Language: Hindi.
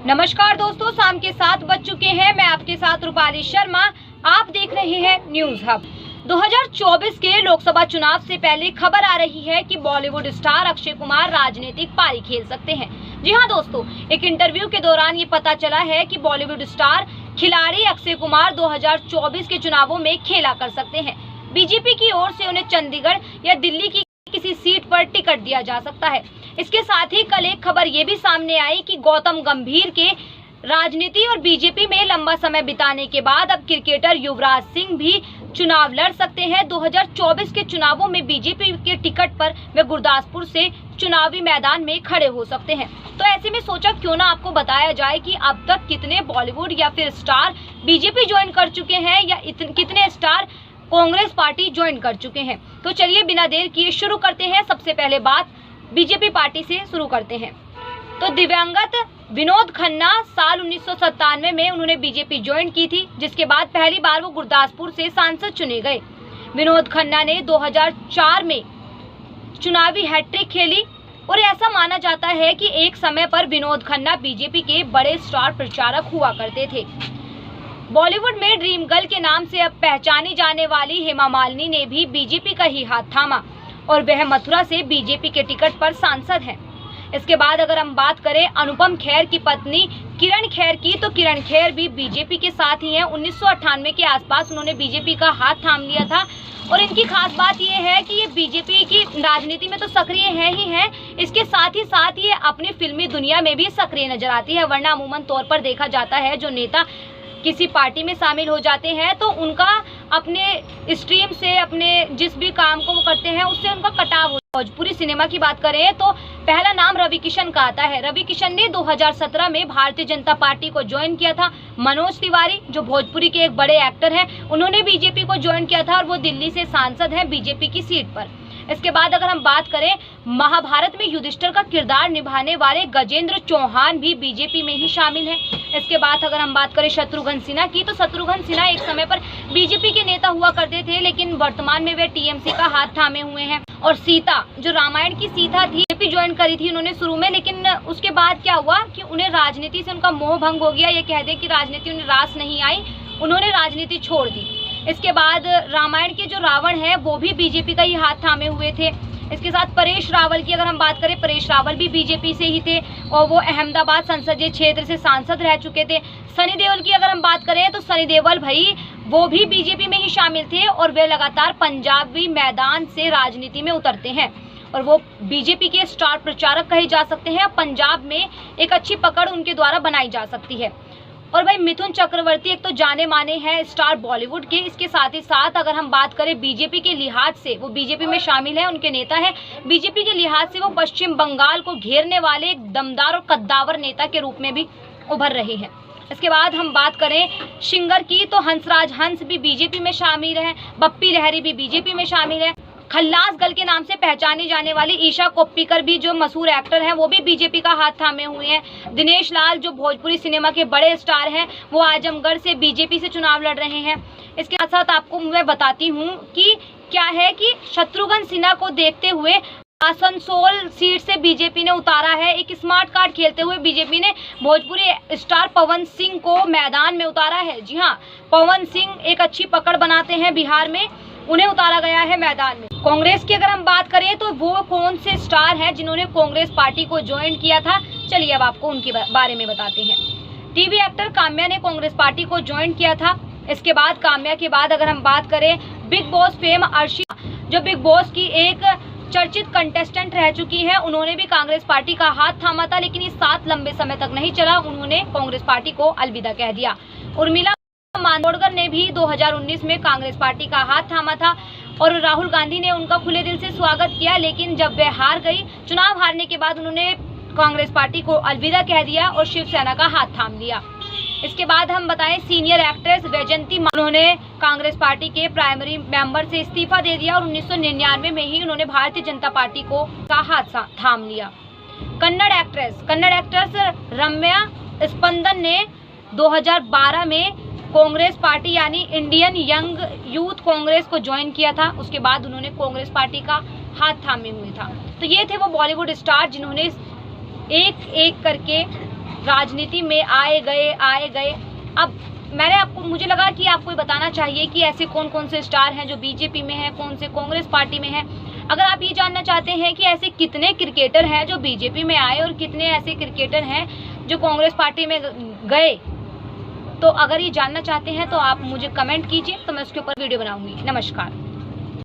नमस्कार दोस्तों, शाम के 7 बज चुके हैं। मैं आपके साथ रूपाली शर्मा। आप देख रहे हैं न्यूज हब। 2024 के लोकसभा चुनाव से पहले खबर आ रही है कि बॉलीवुड स्टार अक्षय कुमार राजनीतिक पारी खेल सकते हैं। जी हां दोस्तों, एक इंटरव्यू के दौरान ये पता चला है कि बॉलीवुड स्टार खिलाड़ी अक्षय कुमार 2024 के चुनावों में खेला कर सकते हैं। बीजेपी की ओर से उन्हें चंडीगढ़ या दिल्ली की किसी सीट पर टिकट दिया जा सकता है। इसके साथ ही कल एक खबर ये भी सामने आई कि गौतम गंभीर के राजनीति और बीजेपी में लंबा समय बिताने के बाद अब क्रिकेटर युवराज सिंह भी चुनाव लड़ सकते हैं। 2024 के चुनावों में बीजेपी के टिकट पर वे गुरदासपुर से चुनावी मैदान में खड़े हो सकते हैं। तो ऐसे में सोचा क्यों ना आपको बताया जाए कि अब तक कितने बॉलीवुड या फिर स्टार बीजेपी ज्वाइन कर चुके हैं या कितने स्टार कांग्रेस पार्टी ज्वाइन कर चुके हैं। तो चलिए बिना देर किए शुरू करते हैं। सबसे पहले बात बीजेपी पार्टी से शुरू करते हैं। तो दिवंगत विनोद खन्ना साल 1997 में उन्होंने बीजेपी ज्वाइन की थी, जिसके बाद पहली बार वो गुरदासपुर से सांसद चुने गए। विनोद खन्ना ने 2004 में चुनावी हैट्रिक खेली और ऐसा माना जाता है कि एक समय पर विनोद खन्ना बीजेपी के बड़े स्टार प्रचारक हुआ करते थे। बॉलीवुड में ड्रीम गर्ल के नाम से अब पहचानी जाने वाली हेमा मालिनी ने भी बीजेपी का ही हाथ थामा और वह मथुरा से बीजेपी के टिकट पर सांसद हैं। इसके बाद अगर हम बात करें अनुपम खेर की पत्नी किरण खेर की, तो किरण खेर भी बीजेपी के साथ ही हैं। 1998 के आसपास उन्होंने बीजेपी का हाथ थाम लिया था और इनकी खास बात यह है कि ये बीजेपी की राजनीति में तो सक्रिय है ही है, इसके साथ ही ये अपनी फिल्मी दुनिया में भी सक्रिय नजर आती है। वरना अमूमन तौर पर देखा जाता है जो नेता किसी पार्टी में शामिल हो जाते हैं तो उनका अपने स्ट्रीम से, अपने जिस भी काम को वो करते हैं उससे उनका कटाव हो। भोजपुरी सिनेमा की बात करें तो पहला नाम रवि किशन का आता है। रवि किशन ने 2017 में भारतीय जनता पार्टी को ज्वाइन किया था। मनोज तिवारी जो भोजपुरी के एक बड़े एक्टर हैं, उन्होंने बीजेपी को ज्वाइन किया था और वो दिल्ली से सांसद हैं बीजेपी की सीट पर। इसके बाद अगर हम बात करें, महाभारत में युधिष्ठिर का किरदार निभाने वाले गजेंद्र चौहान भी बीजेपी में ही शामिल हैं। इसके बाद अगर हम बात करें शत्रुघ्न सिन्हा की, तो शत्रुघ्न सिन्हा एक समय पर बीजेपी के नेता हुआ करते थे, लेकिन वर्तमान में वे टीएमसी का हाथ थामे हुए हैं। और सीता जो रामायण की सीता थी, बीजेपी ज्वाइन करी थी उन्होंने शुरू में, लेकिन उसके बाद क्या हुआ कि उन्हें राजनीति से उनका मोह भंग हो गया। ये कह दें कि राजनीति उन्हें रास नहीं आई, उन्होंने राजनीति छोड़ दी। इसके बाद रामायण के जो रावण है वो भी बीजेपी का ही हाथ थामे हुए थे। इसके साथ परेश रावल की अगर हम बात करें, परेश रावल भी बीजेपी से ही थे और वो अहमदाबाद संसदीय क्षेत्र से सांसद रह चुके थे। सनी देओल की अगर हम बात करें तो सनी देओल भाई वो भी बीजेपी में ही शामिल थे और वे लगातार पंजाबी मैदान से राजनीति में उतरते हैं और वो बीजेपी के स्टार प्रचारक कहे जा सकते हैं। पंजाब में एक अच्छी पकड़ उनके द्वारा बनाई जा सकती है। और भाई मिथुन चक्रवर्ती एक तो जाने माने हैं स्टार बॉलीवुड के। इसके साथ ही साथ अगर हम बात करें बीजेपी के लिहाज से, वो बीजेपी में शामिल है, उनके नेता है। बीजेपी के लिहाज से वो पश्चिम बंगाल को घेरने वाले एक दमदार और कद्दावर नेता के रूप में भी उभर रहे हैं। इसके बाद हम बात करें सिंगर की, तो हंसराज हंस भी बीजेपी में शामिल है, बप्पी लहरी भी बीजेपी में शामिल है। खल्लास गर्ल के नाम से पहचानी जाने वाली ईशा कोप्पिकर भी जो मशहूर एक्टर हैं वो भी बीजेपी का हाथ थामे हुए हैं। दिनेश लाल जो भोजपुरी सिनेमा के बड़े स्टार हैं वो आजमगढ़ से बीजेपी से चुनाव लड़ रहे हैं। इसके साथ साथ आपको मैं बताती हूँ कि क्या है कि शत्रुघ्न सिन्हा को देखते हुए आसनसोल सीट से बीजेपी ने उतारा है। एक स्मार्ट कार्ड खेलते हुए बीजेपी ने भोजपुरी स्टार पवन सिंह को मैदान में उतारा है। जी हाँ, पवन सिंह एक अच्छी पकड़ बनाते हैं बिहार में, उन्हें उतारा गया है मैदान में। कांग्रेस की अगर हम बात करें तो वो कौन से स्टार हैं जिन्होंने कांग्रेस पार्टी को ज्वाइन किया था, चलिए अब आपको उनके बारे में बताते हैं। टीवी एक्टर काम्या ने कांग्रेस पार्टी को ज्वाइन किया था। इसके बाद काम्या के बाद अगर हम बात करें, बिग बॉस फेम अर्शी जो बिग बॉस की एक चर्चित कंटेस्टेंट रह चुकी हैं, उन्होंने भी कांग्रेस पार्टी का हाथ थामा था, लेकिन ये साथ लंबे समय तक नहीं चला, उन्होंने कांग्रेस पार्टी को अलविदा कह दिया। उर्मिला मातोंडकर ने भी 2019 में कांग्रेस पार्टी का हाथ थामा था और राहुल गांधी ने उनका खुले दिल से स्वागत किया, लेकिन जब वे हार गई, चुनाव हारने के बाद उन्होंने कांग्रेस पार्टी को अलविदा कह दिया और शिवसेना का हाथ थाम लिया। इसके बाद हम बताएं सीनियर एक्ट्रेस वैजयंती, उन्होंने कांग्रेस पार्टी के प्राइमरी मेंबर से इस्तीफा दे दिया और 1999 में ही उन्होंने भारतीय जनता पार्टी को का हाथ थाम लिया। कन्नड़ एक्ट्रेस रम्या स्पंदन ने 2012 में कांग्रेस पार्टी यानी इंडियन यंग यूथ कांग्रेस को ज्वाइन किया था। उसके बाद उन्होंने कांग्रेस पार्टी का हाथ थामे हुए था। तो ये थे वो बॉलीवुड स्टार जिन्होंने एक एक करके राजनीति में आए गए। अब मुझे लगा कि आपको ये बताना चाहिए कि ऐसे कौन कौन से स्टार हैं जो बीजेपी में हैं, कौन से कांग्रेस पार्टी में हैं। अगर आप ये जानना चाहते हैं कि ऐसे कितने क्रिकेटर हैं जो बीजेपी में आए और कितने ऐसे क्रिकेटर हैं जो कांग्रेस पार्टी में गए, तो अगर ये जानना चाहते हैं तो आप मुझे कमेंट कीजिए, तो मैं उसके ऊपर वीडियो बनाऊंगी। नमस्कार।